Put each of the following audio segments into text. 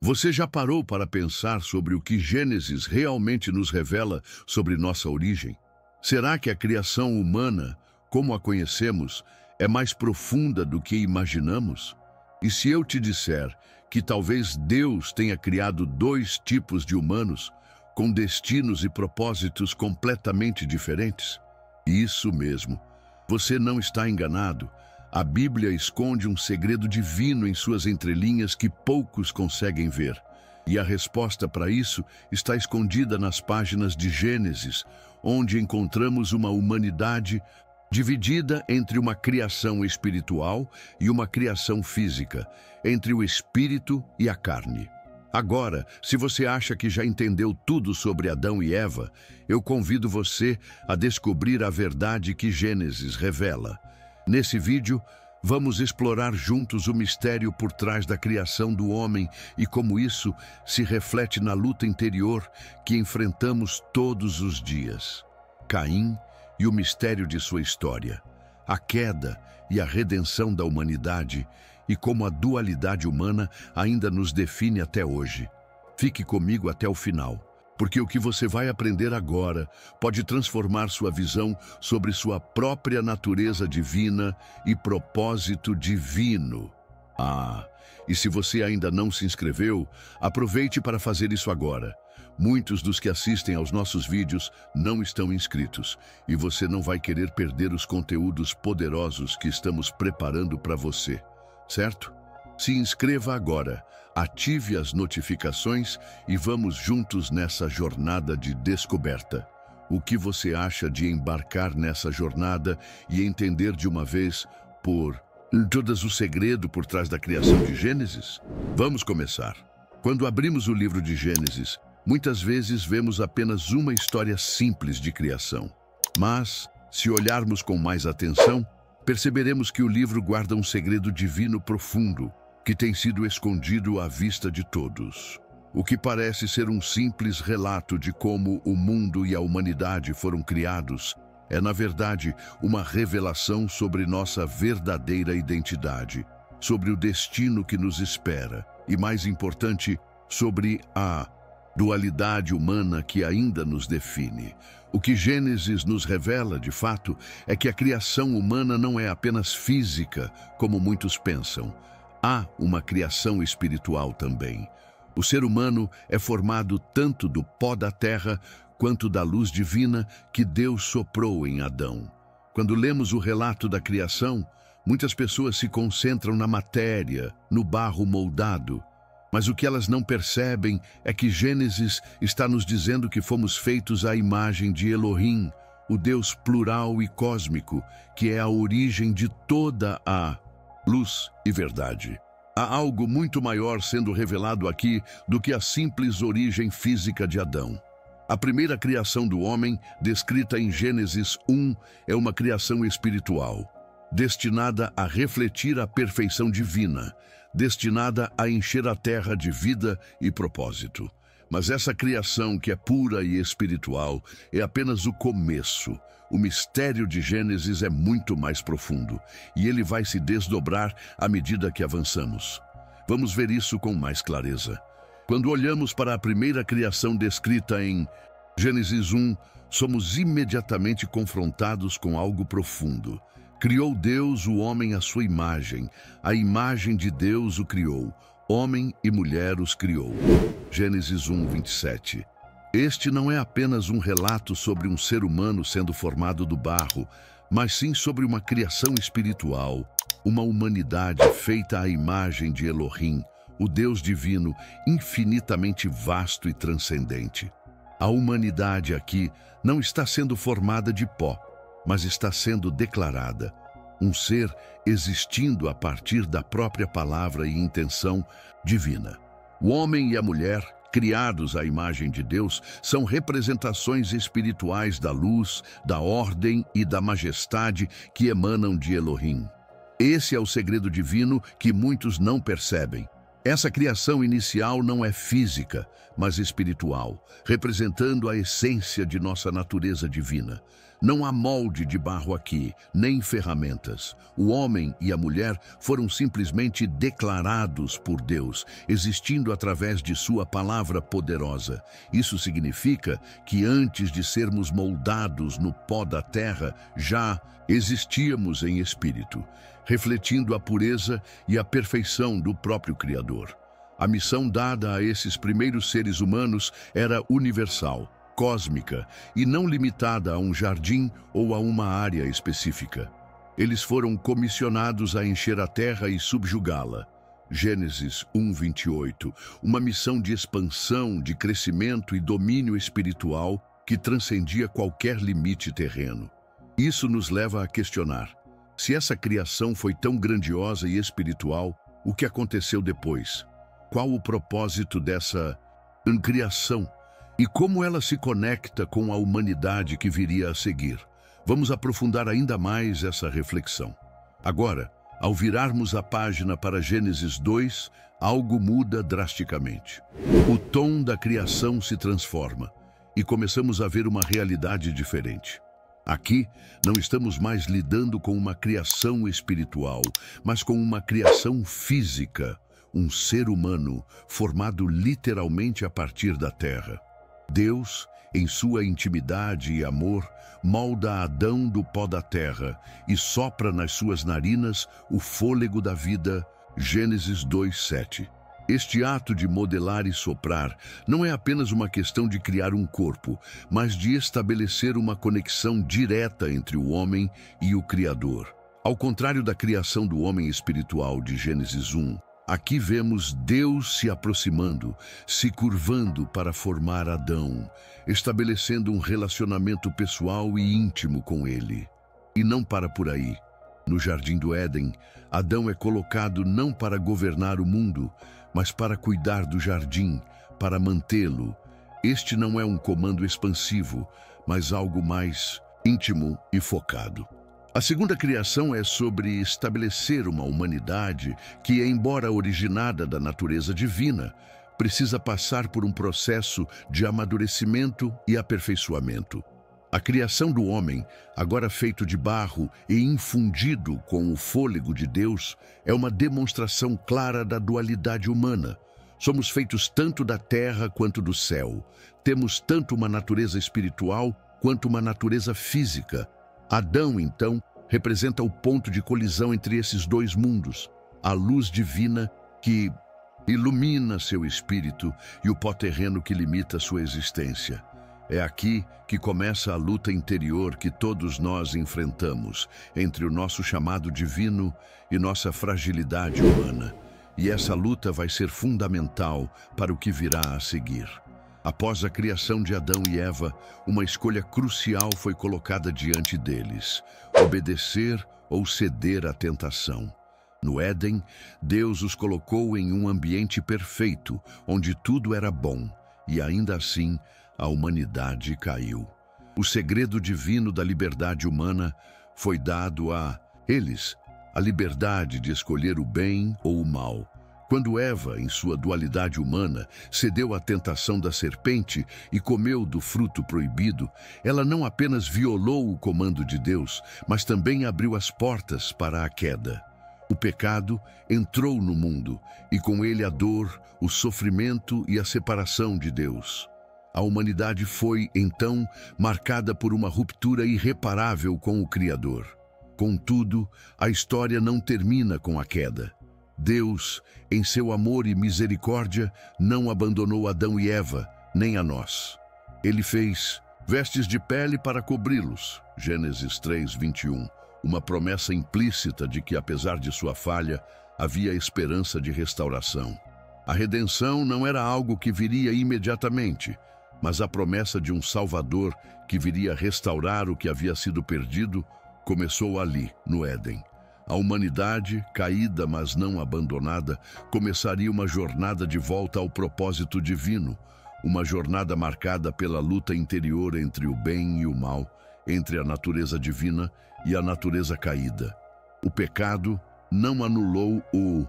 Você já parou para pensar sobre o que Gênesis realmente nos revela sobre nossa origem? Será que a criação humana, como a conhecemos, é mais profunda do que imaginamos? E se eu te disser que talvez Deus tenha criado dois tipos de humanos, com destinos e propósitos completamente diferentes? Isso mesmo. Você não está enganado. A Bíblia esconde um segredo divino em suas entrelinhas que poucos conseguem ver. E a resposta para isso está escondida nas páginas de Gênesis, onde encontramos uma humanidade dividida entre uma criação espiritual e uma criação física, entre o espírito e a carne. Agora, se você acha que já entendeu tudo sobre Adão e Eva, eu convido você a descobrir a verdade que Gênesis revela. Nesse vídeo, vamos explorar juntos o mistério por trás da criação do homem e como isso se reflete na luta interior que enfrentamos todos os dias. Caim e o mistério de sua história, a queda e a redenção da humanidade e como a dualidade humana ainda nos define até hoje. Fique comigo até o final, porque o que você vai aprender agora pode transformar sua visão sobre sua própria natureza divina e propósito divino. E se você ainda não se inscreveu, aproveite para fazer isso agora. Muitos dos que assistem aos nossos vídeos não estão inscritos e você não vai querer perder os conteúdos poderosos que estamos preparando para você, certo? Se inscreva agora, ative as notificações e vamos juntos nessa jornada de descoberta. O que você acha de embarcar nessa jornada e entender de uma vez por todas o segredo por trás da criação de Gênesis? Vamos começar. Quando abrimos o livro de Gênesis, muitas vezes vemos apenas uma história simples de criação. Mas, se olharmos com mais atenção, perceberemos que o livro guarda um segredo divino profundo, que tem sido escondido à vista de todos. O que parece ser um simples relato de como o mundo e a humanidade foram criados, é na verdade uma revelação sobre nossa verdadeira identidade, sobre o destino que nos espera e, mais importante, sobre a dualidade humana que ainda nos define. O que Gênesis nos revela, de fato, é que a criação humana não é apenas física, como muitos pensam. Há uma criação espiritual também. O ser humano é formado tanto do pó da terra quanto da luz divina que Deus soprou em Adão. Quando lemos o relato da criação, muitas pessoas se concentram na matéria, no barro moldado. Mas o que elas não percebem é que Gênesis está nos dizendo que fomos feitos à imagem de Elohim, o Deus plural e cósmico, que é a origem de toda a luz e verdade. Há algo muito maior sendo revelado aqui do que a simples origem física de Adão. A primeira criação do homem, descrita em Gênesis 1, é uma criação espiritual, destinada a refletir a perfeição divina, destinada a encher a terra de vida e propósito. Mas essa criação, que é pura e espiritual, é apenas o começo. O mistério de Gênesis é muito mais profundo, e ele vai se desdobrar à medida que avançamos. Vamos ver isso com mais clareza. Quando olhamos para a primeira criação descrita em Gênesis 1, somos imediatamente confrontados com algo profundo. Criou Deus o homem à sua imagem, a imagem de Deus o criou, homem e mulher os criou. Gênesis 1, 27. Este não é apenas um relato sobre um ser humano sendo formado do barro, mas sim sobre uma criação espiritual, uma humanidade feita à imagem de Elohim, o Deus divino, infinitamente vasto e transcendente. A humanidade aqui não está sendo formada de pó, mas está sendo declarada, um ser existindo a partir da própria palavra e intenção divina. O homem e a mulher, criados à imagem de Deus, são representações espirituais da luz, da ordem e da majestade que emanam de Elohim. Esse é o segredo divino que muitos não percebem. Essa criação inicial não é física, mas espiritual, representando a essência de nossa natureza divina. Não há molde de barro aqui, nem ferramentas. O homem e a mulher foram simplesmente declarados por Deus, existindo através de sua palavra poderosa. Isso significa que antes de sermos moldados no pó da terra, já existíamos em espírito, refletindo a pureza e a perfeição do próprio Criador. A missão dada a esses primeiros seres humanos era universal, cósmica e não limitada a um jardim ou a uma área específica. Eles foram comissionados a encher a terra e subjugá-la. Gênesis 1:28, uma missão de expansão, de crescimento e domínio espiritual que transcendia qualquer limite terreno. Isso nos leva a questionar: se essa criação foi tão grandiosa e espiritual, o que aconteceu depois? Qual o propósito dessa criação? E como ela se conecta com a humanidade que viria a seguir? Vamos aprofundar ainda mais essa reflexão. Agora, ao virarmos a página para Gênesis 2, algo muda drasticamente. O tom da criação se transforma e começamos a ver uma realidade diferente. Aqui, não estamos mais lidando com uma criação espiritual, mas com uma criação física, um ser humano formado literalmente a partir da terra. Deus, em sua intimidade e amor, molda Adão do pó da terra e sopra nas suas narinas o fôlego da vida. Gênesis 2:7. Este ato de modelar e soprar não é apenas uma questão de criar um corpo, mas de estabelecer uma conexão direta entre o homem e o Criador. Ao contrário da criação do homem espiritual de Gênesis 1, aqui vemos Deus se aproximando, se curvando para formar Adão, estabelecendo um relacionamento pessoal e íntimo com ele. E não para por aí. No Jardim do Éden, Adão é colocado não para governar o mundo, mas para cuidar do jardim, para mantê-lo. Este não é um comando expansivo, mas algo mais íntimo e focado. A segunda criação é sobre estabelecer uma humanidade que, embora originada da natureza divina, precisa passar por um processo de amadurecimento e aperfeiçoamento. A criação do homem, agora feito de barro e infundido com o fôlego de Deus, é uma demonstração clara da dualidade humana. Somos feitos tanto da terra quanto do céu. Temos tanto uma natureza espiritual quanto uma natureza física. Adão, então, representa o ponto de colisão entre esses dois mundos, a luz divina que ilumina seu espírito e o pó terreno que limita sua existência. É aqui que começa a luta interior que todos nós enfrentamos, entre o nosso chamado divino e nossa fragilidade humana. E essa luta vai ser fundamental para o que virá a seguir. Após a criação de Adão e Eva, uma escolha crucial foi colocada diante deles: obedecer ou ceder à tentação. No Éden, Deus os colocou em um ambiente perfeito, onde tudo era bom, e ainda assim, a humanidade caiu. O segredo divino da liberdade humana foi dado a eles, a liberdade de escolher o bem ou o mal. Quando Eva, em sua dualidade humana, cedeu à tentação da serpente e comeu do fruto proibido, ela não apenas violou o comando de Deus, mas também abriu as portas para a queda. O pecado entrou no mundo, e com ele a dor, o sofrimento e a separação de Deus. A humanidade foi, então, marcada por uma ruptura irreparável com o Criador. Contudo, a história não termina com a queda. Deus, em seu amor e misericórdia, não abandonou Adão e Eva, nem a nós. Ele fez vestes de pele para cobri-los, Gênesis 3:21, uma promessa implícita de que, apesar de sua falha, havia esperança de restauração. A redenção não era algo que viria imediatamente, mas a promessa de um Salvador que viria restaurar o que havia sido perdido começou ali, no Éden. A humanidade, caída mas não abandonada, começaria uma jornada de volta ao propósito divino, uma jornada marcada pela luta interior entre o bem e o mal, entre a natureza divina e a natureza caída. O pecado não anulou o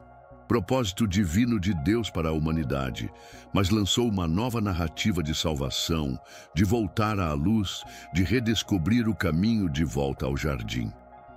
propósito divino de Deus para a humanidade, mas lançou uma nova narrativa de salvação, de voltar à luz, de redescobrir o caminho de volta ao jardim.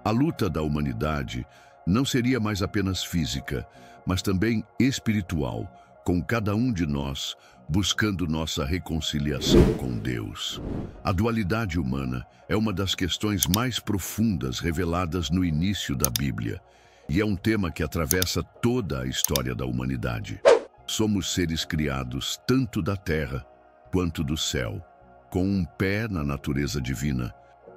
A luta da humanidade não seria mais apenas física, mas também espiritual, com cada um de nós buscando nossa reconciliação com Deus. A dualidade humana é uma das questões mais profundas reveladas no início da Bíblia, e é um tema que atravessa toda a história da humanidade. Somos seres criados tanto da terra quanto do céu, com um pé na natureza divina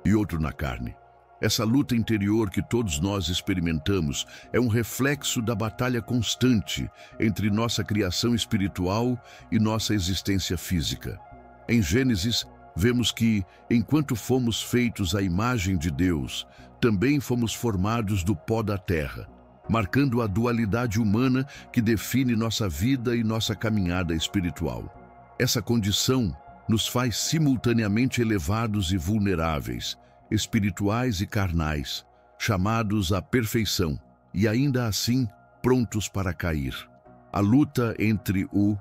e outro na carne. Essa luta interior que todos nós experimentamos é um reflexo da batalha constante entre nossa criação espiritual e nossa existência física. Em Gênesis, vemos que, enquanto fomos feitos à imagem de Deus, também fomos formados do pó da terra, marcando a dualidade humana que define nossa vida e nossa caminhada espiritual. Essa condição nos faz simultaneamente elevados e vulneráveis, espirituais e carnais, chamados à perfeição e ainda assim prontos para cair. A luta entre o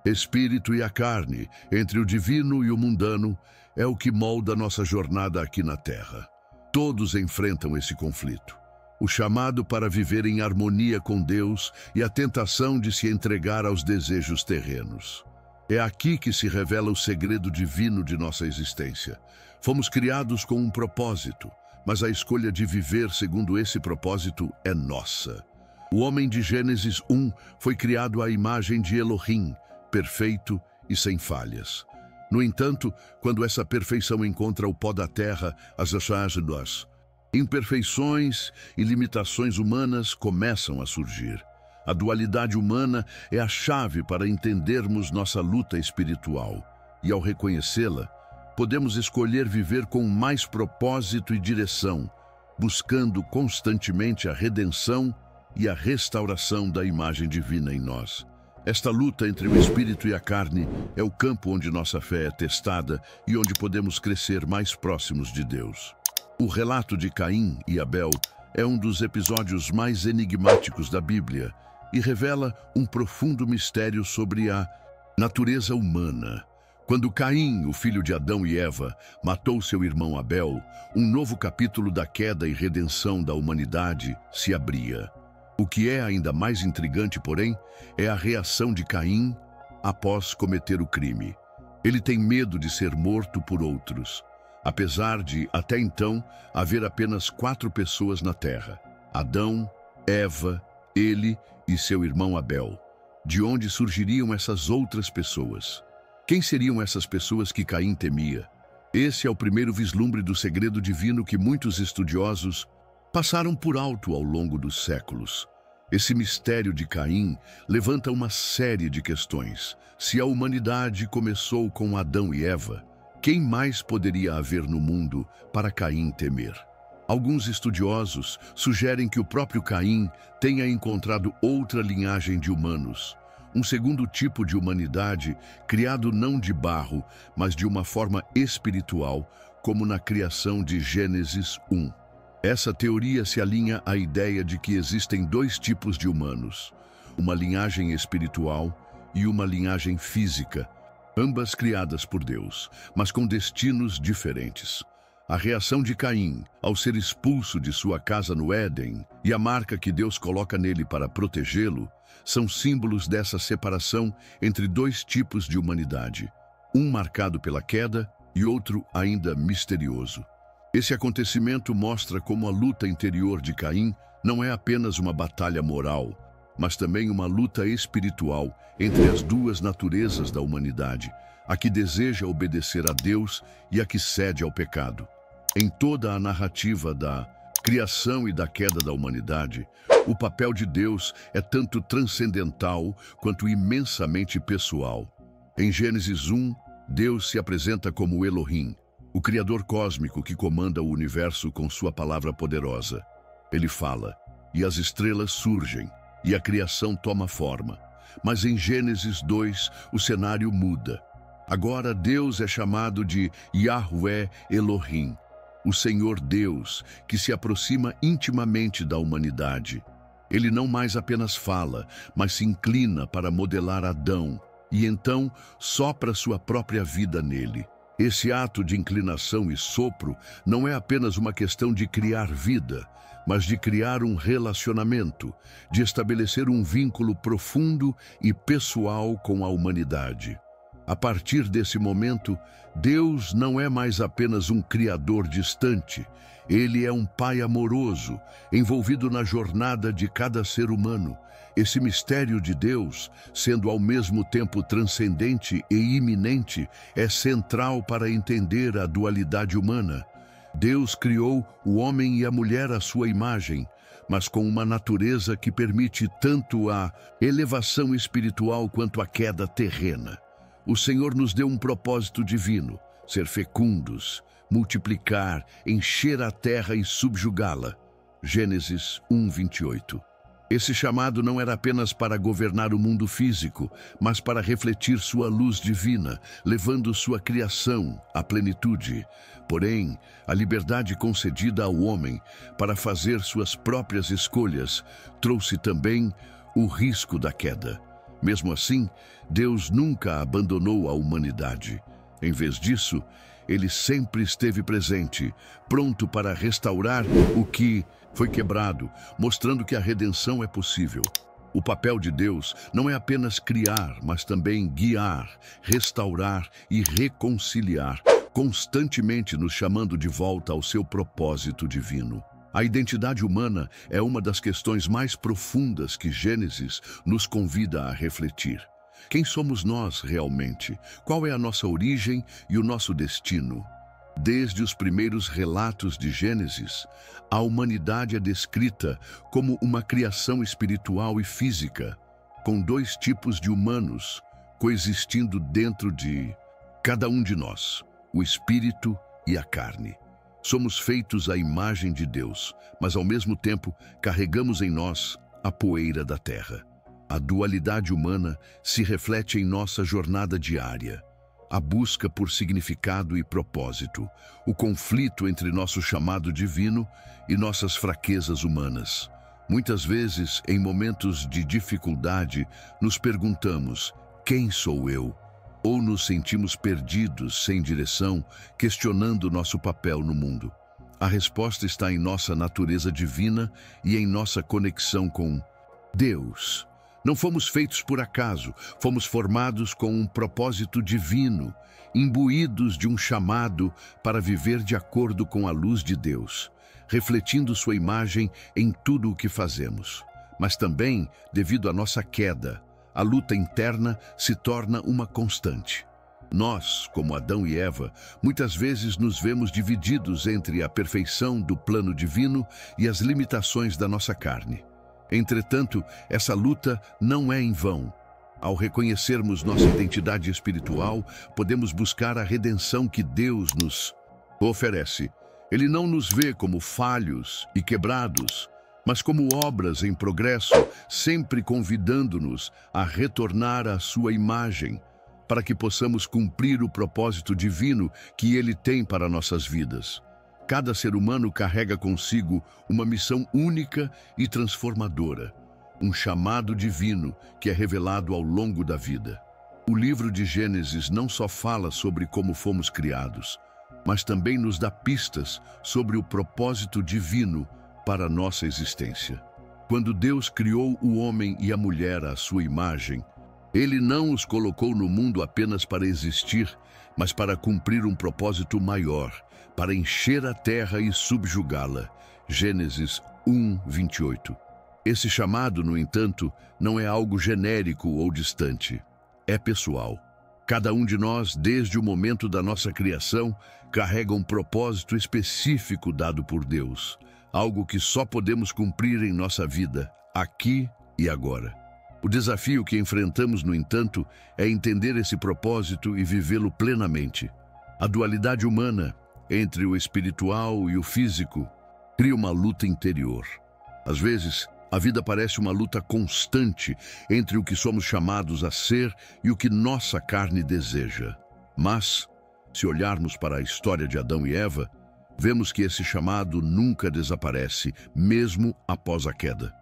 espírito e a carne, entre o divino e o mundano, é o que molda nossa jornada aqui na Terra. Todos enfrentam esse conflito. O chamado para viver em harmonia com Deus e a tentação de se entregar aos desejos terrenos. É aqui que se revela o segredo divino de nossa existência. Fomos criados com um propósito, mas a escolha de viver segundo esse propósito é nossa. O homem de Gênesis 1 foi criado à imagem de Elohim, perfeito e sem falhas. No entanto, quando essa perfeição encontra o pó da terra, as imperfeições e limitações humanas começam a surgir. A dualidade humana é a chave para entendermos nossa luta espiritual. E ao reconhecê-la, podemos escolher viver com mais propósito e direção, buscando constantemente a redenção e a restauração da imagem divina em nós. Esta luta entre o espírito e a carne é o campo onde nossa fé é testada e onde podemos crescer mais próximos de Deus. O relato de Caim e Abel é um dos episódios mais enigmáticos da Bíblia e revela um profundo mistério sobre a natureza humana. Quando Caim, o filho de Adão e Eva, matou seu irmão Abel, um novo capítulo da queda e redenção da humanidade se abria. O que é ainda mais intrigante, porém, é a reação de Caim após cometer o crime. Ele tem medo de ser morto por outros, apesar de, até então, haver apenas 4 pessoas na terra: Adão, Eva, ele e seu irmão Abel. De onde surgiriam essas outras pessoas? Quem seriam essas pessoas que Caim temia? Esse é o primeiro vislumbre do segredo divino que muitos estudiosos passaram por alto ao longo dos séculos. Esse mistério de Caim levanta uma série de questões. Se a humanidade começou com Adão e Eva, quem mais poderia haver no mundo para Caim temer? Alguns estudiosos sugerem que o próprio Caim tenha encontrado outra linhagem de humanos, um segundo tipo de humanidade criado não de barro, mas de uma forma espiritual, como na criação de Gênesis 1. Essa teoria se alinha à ideia de que existem 2 tipos de humanos, uma linhagem espiritual e uma linhagem física, ambas criadas por Deus, mas com destinos diferentes. A reação de Caim ao ser expulso de sua casa no Éden e a marca que Deus coloca nele para protegê-lo são símbolos dessa separação entre 2 tipos de humanidade, um marcado pela queda e outro ainda misterioso. Esse acontecimento mostra como a luta interior de Caim não é apenas uma batalha moral, mas também uma luta espiritual entre as 2 naturezas da humanidade, a que deseja obedecer a Deus e a que cede ao pecado. Em toda a narrativa da criação e da queda da humanidade, o papel de Deus é tanto transcendental quanto imensamente pessoal. Em Gênesis 1, Deus se apresenta como Elohim, o Criador cósmico que comanda o universo com sua palavra poderosa. Ele fala, e as estrelas surgem, e a criação toma forma. Mas em Gênesis 2, o cenário muda. Agora Deus é chamado de Yahweh Elohim, o Senhor Deus, que se aproxima intimamente da humanidade. Ele não mais apenas fala, mas se inclina para modelar Adão e então sopra sua própria vida nele. Esse ato de inclinação e sopro não é apenas uma questão de criar vida, mas de criar um relacionamento, de estabelecer um vínculo profundo e pessoal com a humanidade. A partir desse momento, Deus não é mais apenas um criador distante. Ele é um pai amoroso, envolvido na jornada de cada ser humano. Esse mistério de Deus, sendo ao mesmo tempo transcendente e iminente, é central para entender a dualidade humana. Deus criou o homem e a mulher à sua imagem, mas com uma natureza que permite tanto a elevação espiritual quanto a queda terrena. O Senhor nos deu um propósito divino: ser fecundos, multiplicar, encher a terra e subjugá-la. Gênesis 1:28. Esse chamado não era apenas para governar o mundo físico, mas para refletir sua luz divina, levando sua criação à plenitude. Porém, a liberdade concedida ao homem para fazer suas próprias escolhas trouxe também o risco da queda. Mesmo assim, Deus nunca abandonou a humanidade. Em vez disso, Ele sempre esteve presente, pronto para restaurar o que foi quebrado, mostrando que a redenção é possível. O papel de Deus não é apenas criar, mas também guiar, restaurar e reconciliar, constantemente nos chamando de volta ao seu propósito divino. A identidade humana é uma das questões mais profundas que Gênesis nos convida a refletir. Quem somos nós realmente? Qual é a nossa origem e o nosso destino? Desde os primeiros relatos de Gênesis, a humanidade é descrita como uma criação espiritual e física, com dois tipos de humanos coexistindo dentro de cada um de nós, o espírito e a carne. Somos feitos à imagem de Deus, mas ao mesmo tempo carregamos em nós a poeira da terra. A dualidade humana se reflete em nossa jornada diária. A busca por significado e propósito, o conflito entre nosso chamado divino e nossas fraquezas humanas. Muitas vezes, em momentos de dificuldade, nos perguntamos: quem sou eu? Ou nos sentimos perdidos, sem direção, questionando nosso papel no mundo. A resposta está em nossa natureza divina e em nossa conexão com Deus. Não fomos feitos por acaso, fomos formados com um propósito divino, imbuídos de um chamado para viver de acordo com a luz de Deus, refletindo sua imagem em tudo o que fazemos. Mas também, devido à nossa queda, a luta interna se torna uma constante. Nós, como Adão e Eva, muitas vezes nos vemos divididos entre a perfeição do plano divino e as limitações da nossa carne. Entretanto, essa luta não é em vão. Ao reconhecermos nossa identidade espiritual, podemos buscar a redenção que Deus nos oferece. Ele não nos vê como falhos e quebrados, mas como obras em progresso, sempre convidando-nos a retornar à sua imagem, para que possamos cumprir o propósito divino que Ele tem para nossas vidas. Cada ser humano carrega consigo uma missão única e transformadora, um chamado divino que é revelado ao longo da vida. O livro de Gênesis não só fala sobre como fomos criados, mas também nos dá pistas sobre o propósito divino para a nossa existência. Quando Deus criou o homem e a mulher à sua imagem, Ele não os colocou no mundo apenas para existir, mas para cumprir um propósito maior, para encher a terra e subjugá-la. Gênesis 1:28. Esse chamado, no entanto, não é algo genérico ou distante. É pessoal. Cada um de nós, desde o momento da nossa criação, carrega um propósito específico dado por Deus, algo que só podemos cumprir em nossa vida, aqui e agora. O desafio que enfrentamos, no entanto, é entender esse propósito e vivê-lo plenamente. A dualidade humana, entre o espiritual e o físico, cria uma luta interior. Às vezes, a vida parece uma luta constante entre o que somos chamados a ser e o que nossa carne deseja. Mas, se olharmos para a história de Adão e Eva, vemos que esse chamado nunca desaparece, mesmo após a queda.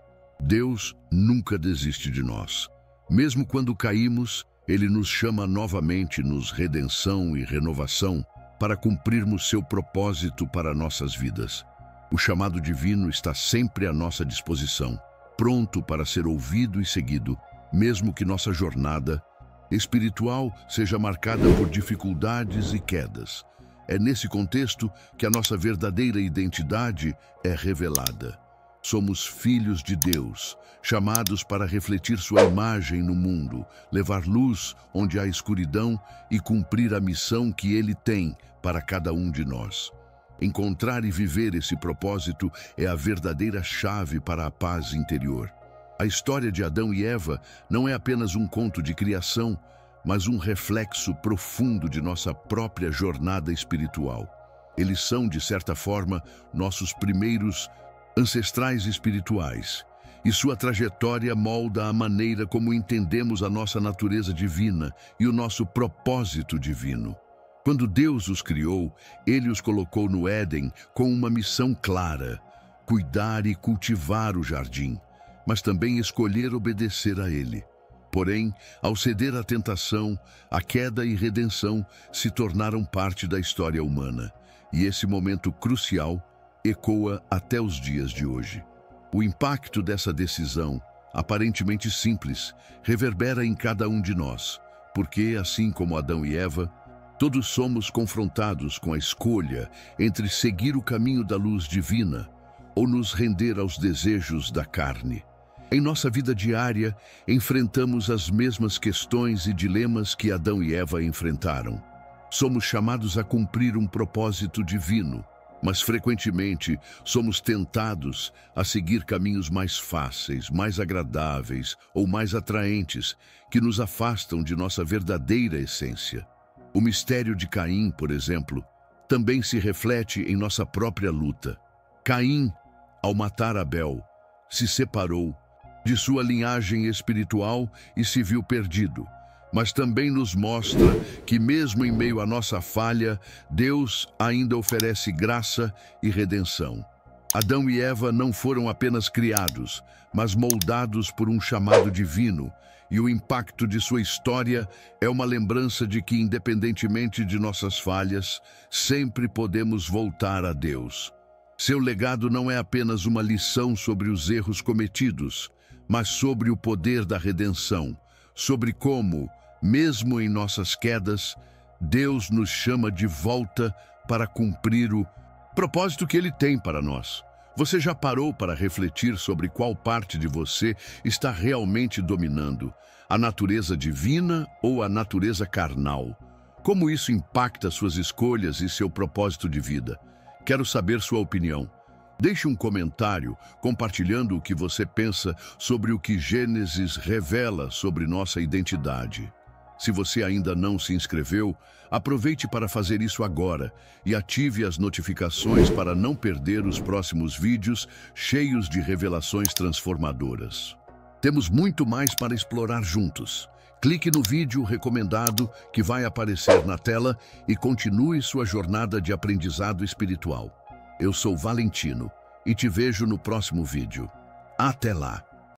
Deus nunca desiste de nós. Mesmo quando caímos, Ele nos chama novamente nos redenção e renovação para cumprirmos seu propósito para nossas vidas. O chamado divino está sempre à nossa disposição, pronto para ser ouvido e seguido, mesmo que nossa jornada espiritual seja marcada por dificuldades e quedas. É nesse contexto que a nossa verdadeira identidade é revelada. Somos filhos de Deus, chamados para refletir sua imagem no mundo, levar luz onde há escuridão e cumprir a missão que Ele tem para cada um de nós. Encontrar e viver esse propósito é a verdadeira chave para a paz interior. A história de Adão e Eva não é apenas um conto de criação, mas um reflexo profundo de nossa própria jornada espiritual. Eles são, de certa forma, nossos primeiros ancestrais espirituais, e sua trajetória molda a maneira como entendemos a nossa natureza divina e o nosso propósito divino. Quando Deus os criou, Ele os colocou no Éden com uma missão clara: cuidar e cultivar o jardim, mas também escolher obedecer a Ele. Porém, ao ceder à tentação, a queda e redenção se tornaram parte da história humana, e esse momento crucial ecoa até os dias de hoje. O impacto dessa decisão, aparentemente simples, reverbera em cada um de nós, porque, assim como Adão e Eva, todos somos confrontados com a escolha entre seguir o caminho da luz divina ou nos render aos desejos da carne. Em nossa vida diária, enfrentamos as mesmas questões e dilemas que Adão e Eva enfrentaram. Somos chamados a cumprir um propósito divino, mas frequentemente somos tentados a seguir caminhos mais fáceis, mais agradáveis ou mais atraentes, que nos afastam de nossa verdadeira essência. O mistério de Caim, por exemplo, também se reflete em nossa própria luta. Caim, ao matar Abel, se separou de sua linhagem espiritual e se viu perdido. Mas também nos mostra que, mesmo em meio à nossa falha, Deus ainda oferece graça e redenção. Adão e Eva não foram apenas criados, mas moldados por um chamado divino, e o impacto de sua história é uma lembrança de que, independentemente de nossas falhas, sempre podemos voltar a Deus. Seu legado não é apenas uma lição sobre os erros cometidos, mas sobre o poder da redenção, sobre como, mesmo em nossas quedas, Deus nos chama de volta para cumprir o propósito que Ele tem para nós. Você já parou para refletir sobre qual parte de você está realmente dominando? A natureza divina ou a natureza carnal? Como isso impacta suas escolhas e seu propósito de vida? Quero saber sua opinião. Deixe um comentário compartilhando o que você pensa sobre o que Gênesis revela sobre nossa identidade. Se você ainda não se inscreveu, aproveite para fazer isso agora e ative as notificações para não perder os próximos vídeos cheios de revelações transformadoras. Temos muito mais para explorar juntos. Clique no vídeo recomendado que vai aparecer na tela e continue sua jornada de aprendizado espiritual. Eu sou Valentino e te vejo no próximo vídeo. Até lá!